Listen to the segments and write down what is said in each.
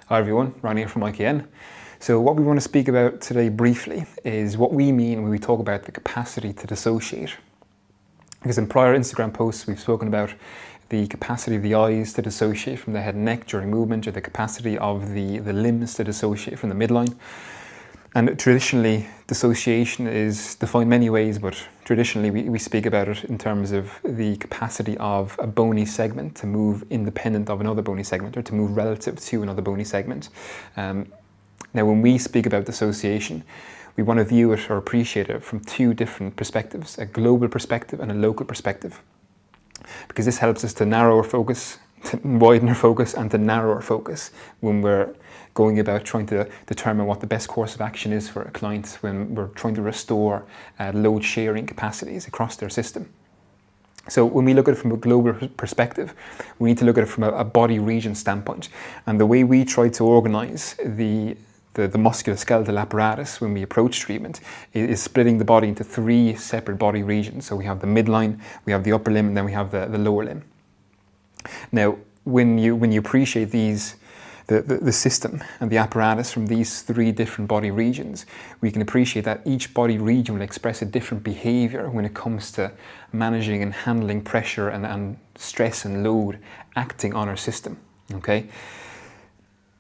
Hi everyone, Ryan here from IKN. So what we want to speak about today briefly is what we mean when we talk about the capacity to dissociate. Because in prior Instagram posts we've spoken about the capacity of the eyes to dissociate from the head and neck during movement, or the capacity of the limbs to dissociate from the midline. And traditionally, dissociation is defined many ways, but traditionally we speak about it in terms of the capacity of a bony segment to move independent of another bony segment, or to move relative to another bony segment. Now, when we speak about dissociation, we want to view it or appreciate it from two different perspectives, a global perspective and a local perspective. Because this helps us to narrow our focus, to widen our focus, and to narrow our focus when we're going about trying to determine what the best course of action is for a client when we're trying to restore load sharing capacities across their system. So when we look at it from a global perspective, we need to look at it from a body region standpoint. And the way we try to organize the musculoskeletal apparatus when we approach treatment is splitting the body into three separate body regions. So we have the midline, we have the upper limb, and then we have the lower limb. Now, when you appreciate the system and the apparatus from these three different body regions, we can appreciate that each body region will express a different behavior when it comes to managing and handling pressure and stress and load acting on our system, okay?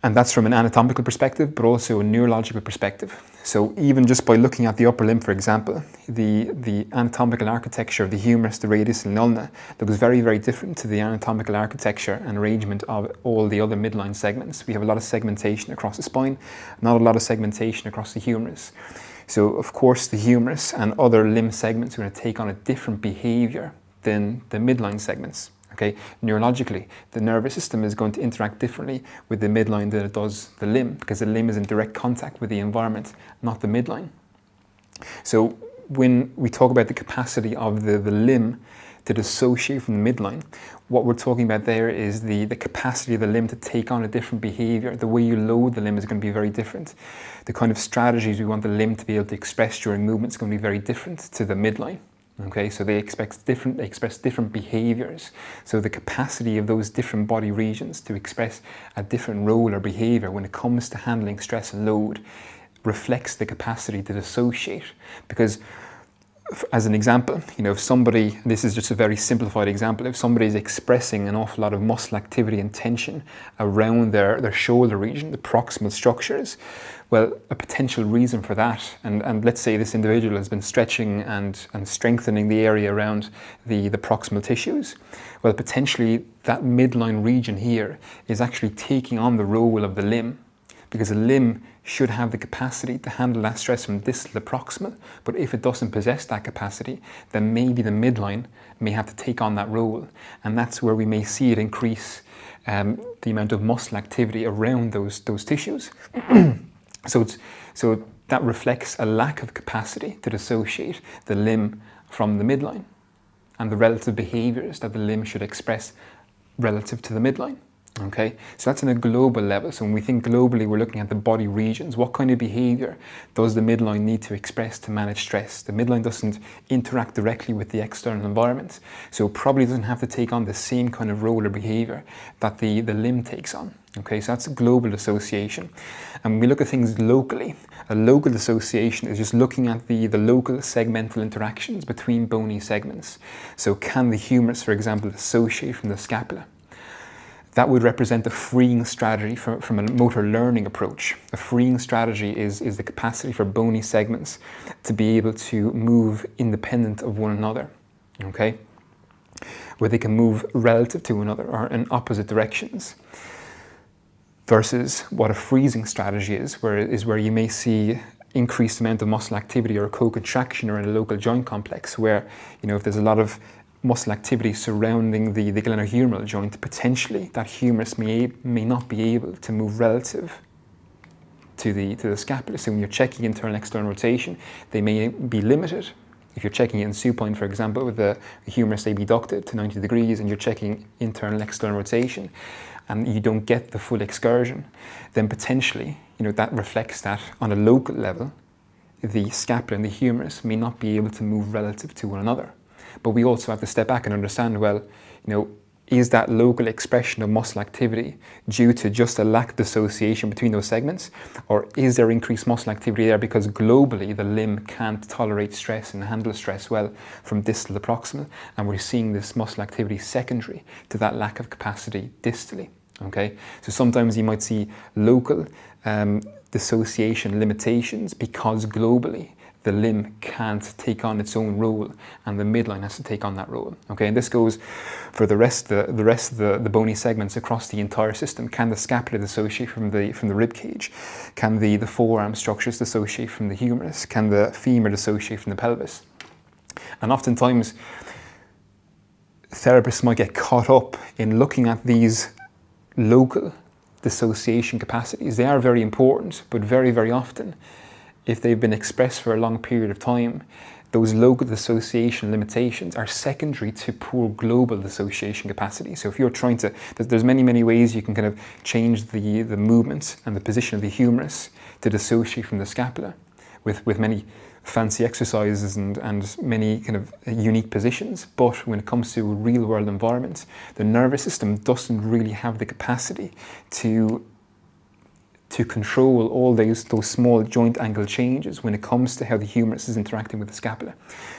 And that's from an anatomical perspective, but also a neurological perspective. So even just by looking at the upper limb, for example, the anatomical architecture of the humerus, the radius, and ulna looks very, very different to the anatomical architecture and arrangement of all the other midline segments. We have a lot of segmentation across the spine, not a lot of segmentation across the humerus. So of course the humerus and other limb segments are going to take on a different behavior than the midline segments. Okay, neurologically, the nervous system is going to interact differently with the midline than it does the limb, because the limb is in direct contact with the environment, not the midline. So when we talk about the capacity of the limb to dissociate from the midline, what we're talking about there is the capacity of the limb to take on a different behavior. The way you load the limb is going to be very different. The kind of strategies we want the limb to be able to express during movement is going to be very different to the midline. Okay, so they express different behaviors. So the capacity of those different body regions to express a different role or behavior when it comes to handling stress and load reflects the capacity to dissociate. Because as an example, if somebody, this is just a very simplified example, if somebody is expressing an awful lot of muscle activity and tension around their shoulder region, the proximal structures, well, a potential reason for that, and let's say this individual has been stretching and strengthening the area around the proximal tissues, well, potentially that midline region here is actually taking on the role of the limb, because a limb should have the capacity to handle that stress from distal to proximal, but if it doesn't possess that capacity, then maybe the midline may have to take on that role, and that's where we may see it increase the amount of muscle activity around those tissues. So that reflects a lack of capacity to dissociate the limb from the midline and the relative behaviors that the limb should express relative to the midline. Okay, so that's on a global level. So when we think globally, we're looking at the body regions. What kind of behavior does the midline need to express to manage stress? The midline doesn't interact directly with the external environment, so it probably doesn't have to take on the same kind of role or behavior that the limb takes on. Okay, so that's global dissociation. And when we look at things locally, a local dissociation is just looking at the local segmental interactions between bony segments. So can the humerus, for example, dissociate from the scapula? That would represent a freeing strategy from a motor learning approach. A freeing strategy is the capacity for bony segments to be able to move independent of one another, okay? Where they can move relative to one another or in opposite directions. Versus what a freezing strategy is where you may see increased amount of muscle activity or co-contraction or in a local joint complex where, if there's a lot of muscle activity surrounding the glenohumeral joint, potentially that humerus may not be able to move relative to the scapula. So when you're checking internal external rotation, they may be limited. If you're checking it in supine, for example, with the humerus abducted to 90 degrees and you're checking internal external rotation and you don't get the full excursion, then potentially, that reflects that on a local level, the scapula and the humerus may not be able to move relative to one another. But we also have to step back and understand, well, is that local expression of muscle activity due to just a lack of dissociation between those segments? Or is there increased muscle activity there because globally the limb can't tolerate stress and handle stress well from distal to proximal, and we're seeing this muscle activity secondary to that lack of capacity distally? Okay, so sometimes you might see local dissociation limitations because globally the limb can't take on its own role and the midline has to take on that role. Okay, and this goes for the rest of the bony segments across the entire system. Can the scapula dissociate from the rib cage? Can the forearm structures dissociate from the humerus? Can the femur dissociate from the pelvis? And oftentimes therapists might get caught up in looking at these local dissociation capacities. They are very important, but very, very often, if they've been expressed for a long period of time, those local dissociation limitations are secondary to poor global dissociation capacity. So if you're trying to, there's many, many ways you can kind of change the movement and the position of the humerus to dissociate from the scapula with many fancy exercises and many kind of unique positions. But when it comes to a real world environment, the nervous system doesn't really have the capacity to control all those small joint angle changes when it comes to how the humerus is interacting with the scapula.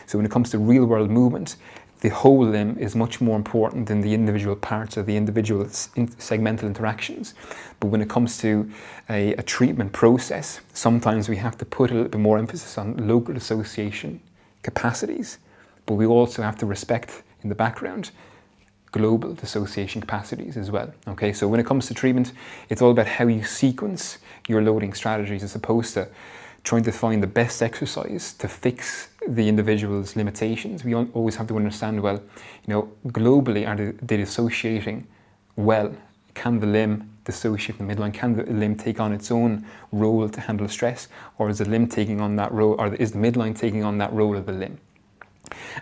So when it comes to real world movement, the whole limb is much more important than the individual parts or the individual segmental interactions. But when it comes to a treatment process, sometimes we have to put a little bit more emphasis on local dissociation capacities, but we also have to respect in the background global dissociation capacities as well. Okay, so when it comes to treatment, it's all about how you sequence your loading strategies as opposed to trying to find the best exercise to fix the individual's limitations. We always have to understand, well, globally, are they dissociating well? Can the limb dissociate from the midline? Can the limb take on its own role to handle stress? Or is the limb taking on that role, or is the midline taking on that role of the limb?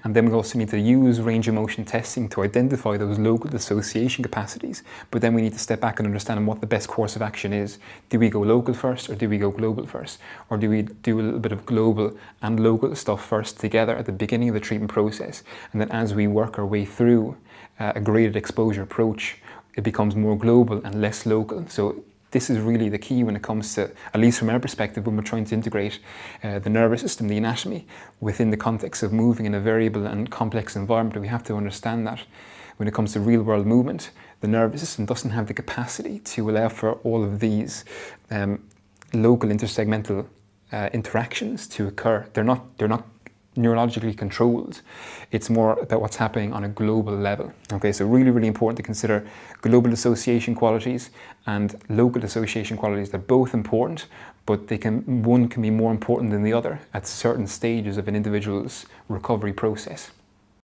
And then we also need to use range of motion testing to identify those local dissociation capacities. But then we need to step back and understand what the best course of action is. Do we go local first or do we go global first? Or do we do a little bit of global and local stuff first together at the beginning of the treatment process? And then as we work our way through a graded exposure approach, it becomes more global and less local. So this is really the key when it comes to, at least from our perspective, when we're trying to integrate the nervous system, the anatomy, within the context of moving in a variable and complex environment. We have to understand that when it comes to real world movement, the nervous system doesn't have the capacity to allow for all of these local intersegmental interactions to occur. They're not neurologically controlled. It's more about what's happening on a global level. Okay, so really, really important to consider global dissociation qualities and local dissociation qualities. They're both important, but one can be more important than the other at certain stages of an individual's recovery process.